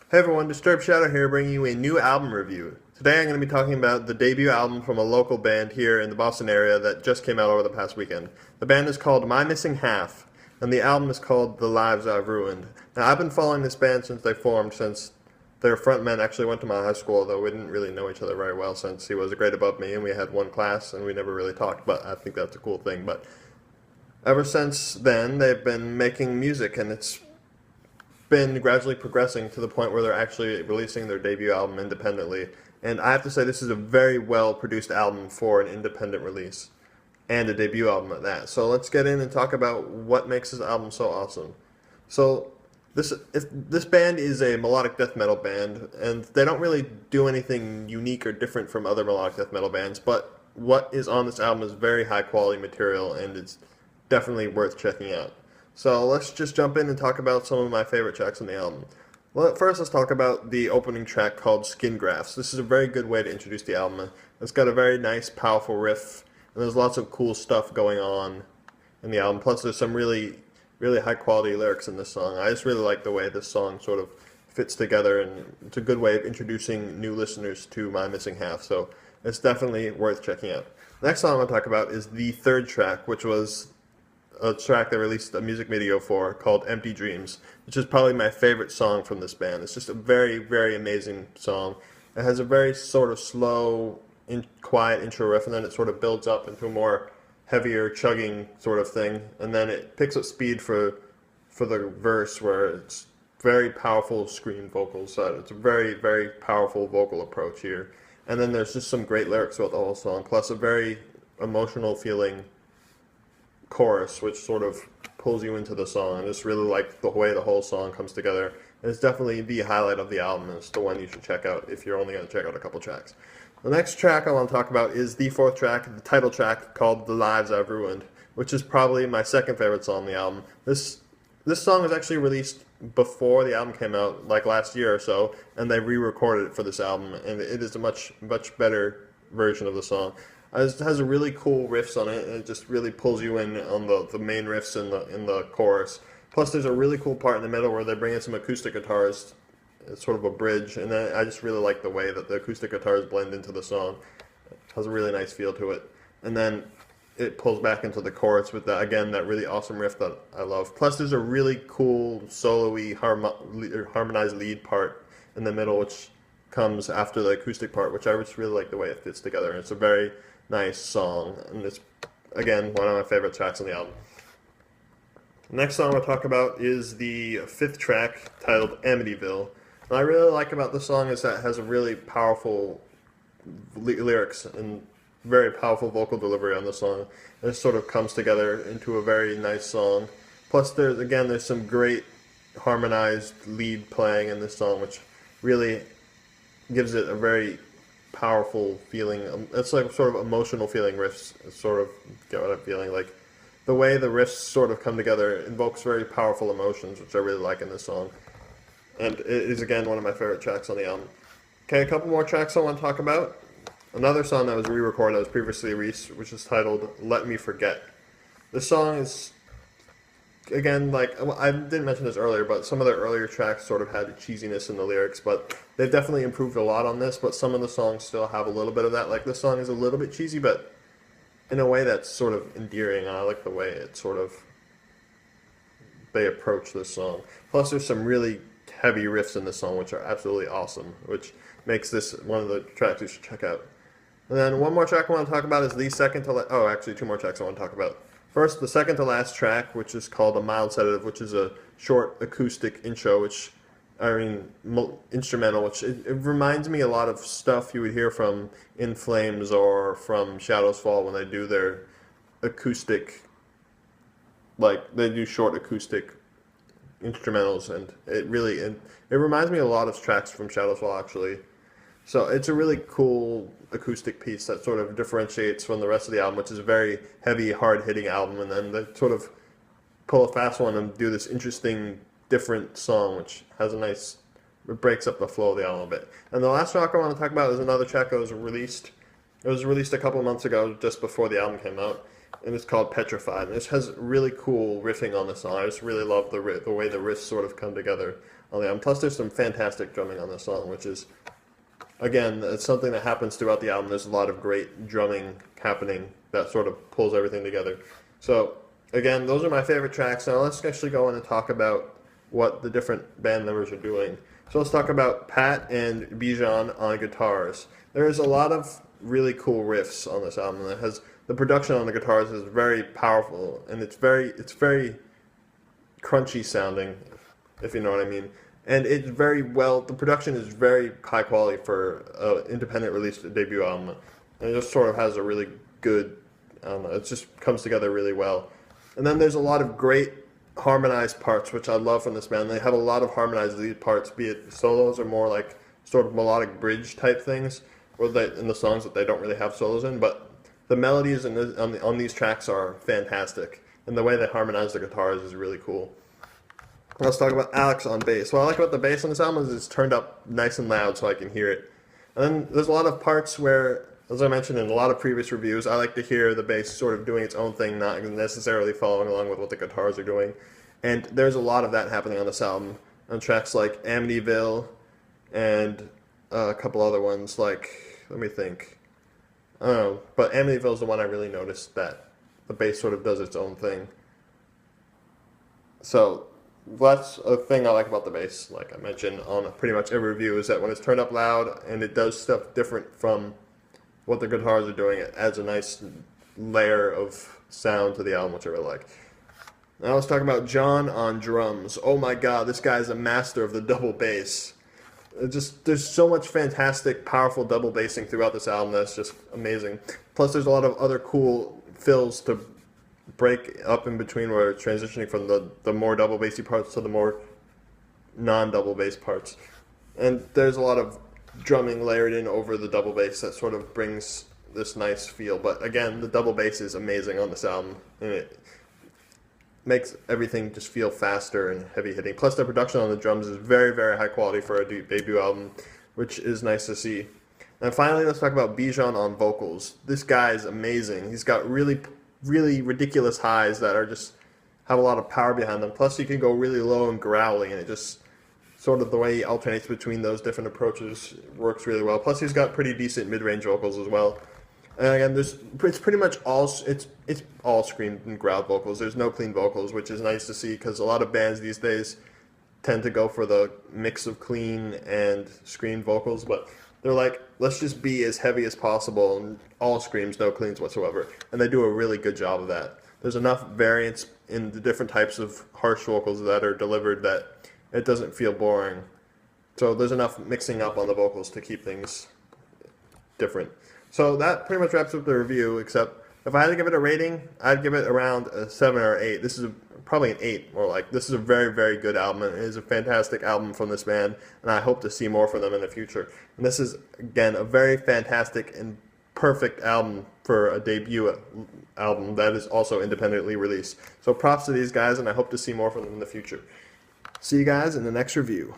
Hey everyone, DisturbedShadow here bringing you a new album review. Today I'm going to be talking about the debut album from a local band here in the Boston area that just came out over the past weekend. The band is called My Missing Half, and the album is called The Lives I've Ruined. Now I've been following this band since they formed, since their frontman actually went to my high school, though we didn't really know each other very well since he was a grade above me and we had one class and we never really talked, but I think that's a cool thing. But ever since then they've been making music, and it's been gradually progressing to the point where they're actually releasing their debut album independently. And I have to say, this is a very well produced album for an independent release, and a debut album at that. So let's get in and talk about what makes this album so awesome. So this band is a melodic death metal band, and they don't really do anything unique or different from other melodic death metal bands, but what is on this album is very high quality material, and it's definitely worth checking out. So let's just jump in and talk about some of my favorite tracks on the album. Well, first let's talk about the opening track called Skin Grafts. This is a very good way to introduce the album. It's got a very nice, powerful riff, and there's lots of cool stuff going on in the album. Plus there's some really high quality lyrics in this song. I just really like the way this song sort of fits together, and it's a good way of introducing new listeners to My Missing Half, so it's definitely worth checking out. The next song I'm going to talk about is the third track, which was a track they released a music video for called Empty Dreams, which is probably my favorite song from this band. It's just a very amazing song. It has a very sort of slow, quiet intro riff, and then it sort of builds up into a more heavier chugging sort of thing, and then it picks up speed for the verse, where it's very powerful scream vocals. So it's a very powerful vocal approach here. And then there's just some great lyrics throughout the whole song, plus a very emotional feeling chorus which sort of pulls you into the song. I just really like the way the whole song comes together. And it's definitely the highlight of the album. It's the one you should check out if you're only going to check out a couple tracks. The next track I want to talk about is the fourth track, the title track, called The Lives I've Ruined, which is probably my second favorite song on the album. This song was actually released before the album came out, like last year or so, and they re-recorded it for this album, and it is a much better version of the song. It has a really cool riffs on it, and it just really pulls you in on the main riffs in the chorus. Plus there's a really cool part in the middle where they bring in some acoustic guitars. It's sort of a bridge, and then I just really like the way that the acoustic guitars blend into the song. It has a really nice feel to it. And then it pulls back into the chorus with that, again, that really awesome riff that I love. Plus there's a really cool solo-y harmonized lead part in the middle, which comes after the acoustic part, which I just really like the way it fits together. And it's a very nice song, and it's, again, one of my favorite tracks on the album. The next song I'll talk about is the fifth track, titled Amityville. What I really like about the song is that it has a really powerful lyrics and very powerful vocal delivery on the song. It sort of comes together into a very nice song. Plus there's some great harmonized lead playing in this song, which really gives it a very powerful feeling. It's like sort of emotional feeling riffs, sort of, get what I'm feeling. Like the way the riffs sort of come together invokes very powerful emotions, which I really like in this song. And it is, again, one of my favorite tracks on the album. Okay, a couple more tracks I want to talk about. Another song that was re-recorded that was previously released, which is titled Let Me Forget. This song is, again, like, I didn't mention this earlier, but some of their earlier tracks sort of had cheesiness in the lyrics, but they've definitely improved a lot on this, but some of the songs still have a little bit of that. Like, this song is a little bit cheesy, but in a way that's sort of endearing. I like the way it sort of, they approach this song. Plus there's some really heavy riffs in this song, which are absolutely awesome, which makes this one of the tracks you should check out. And then one more track I want to talk about is the second to actually two more tracks I want to talk about. First, the second to last track, which is called a Mild Sedative, which is a short acoustic intro, instrumental, which it reminds me a lot of stuff you would hear from In Flames or from Shadows Fall when they do their acoustic, like they do short acoustic instrumentals, and it reminds me a lot of tracks from Shadows Fall, actually. So it's a really cool acoustic piece that sort of differentiates from the rest of the album, which is a very heavy, hard-hitting album, and then they sort of pull a fast one and do this interesting, different song, which has a nice, it breaks up the flow of the album a bit. And the last track I want to talk about is another track that was released. It was released a couple of months ago, just before the album came out, and it's called Petrified. And this has really cool riffing on the song. I just really love the way the riffs sort of come together on the album. Plus, there's some fantastic drumming on this song, which is, again, it's something that happens throughout the album. There's a lot of great drumming happening that sort of pulls everything together. So, again, those are my favorite tracks. Now let's actually go in and talk about what the different band members are doing. So let's talk about Pat and Bijan on guitars. There's a lot of really cool riffs on this album. It has the production on the guitars is very powerful, and it's very crunchy sounding, if you know what I mean. And it's very well. The production is very high quality for an independent release debut album, and it just sort of has a really good. I don't know. It just comes together really well. And then there's a lot of great harmonized parts, which I love from this band. They have a lot of harmonized lead parts, be it solos or more like sort of melodic bridge type things, or in the songs that they don't really have solos in. But the melodies on these tracks are fantastic, and the way they harmonize the guitars is really cool. Let's talk about Alex on bass. What I like about the bass on this album is it's turned up nice and loud so I can hear it. And then there's a lot of parts where, as I mentioned in a lot of previous reviews, I like to hear the bass sort of doing its own thing, not necessarily following along with what the guitars are doing. And there's a lot of that happening on this album, on tracks like Amityville and a couple other ones like, let me think. I don't know, but Amityville is the one I really noticed that the bass sort of does its own thing. So that's a thing I like about the bass, like I mentioned on pretty much every review, is that when it's turned up loud and it does stuff different from what the guitars are doing, it adds a nice layer of sound to the album, which I really like. Now let's talk about John on drums. Oh my god, this guy's a master of the double bass. There's so much fantastic, powerful double bassing throughout this album that's just amazing. Plus, there's a lot of other cool fills to break up in between where it's transitioning from the more double bassy parts to the more non-double bass parts. And there's a lot of drumming layered in over the double bass that sort of brings this nice feel. But again, the double bass is amazing on this album, and it makes everything just feel faster and heavy hitting. Plus, the production on the drums is very, very high quality for a debut album, which is nice to see. And finally, let's talk about Bijan on vocals. This guy is amazing. He's got really, really ridiculous highs that are just have a lot of power behind them. Plus, he can go really low and growly, and it just sort of the way he alternates between those different approaches works really well. Plus, he's got pretty decent mid-range vocals as well. And again, it's pretty much all it's all screamed and growled vocals. There's no clean vocals, which is nice to see because a lot of bands these days tend to go for the mix of clean and screamed vocals. But they're like, let's just be as heavy as possible and all screams, no cleans whatsoever. And they do a really good job of that. There's enough variance in the different types of harsh vocals that are delivered that it doesn't feel boring. So there's enough mixing up on the vocals to keep things different. So that pretty much wraps up the review, except if I had to give it a rating, I'd give it around a 7 or 8. This is probably an 8, more like. This is a very, very good album. It is a fantastic album from this band, and I hope to see more from them in the future. And this is, again, a very fantastic and perfect album for a debut album that is also independently released. So props to these guys, and I hope to see more from them in the future. See you guys in the next review.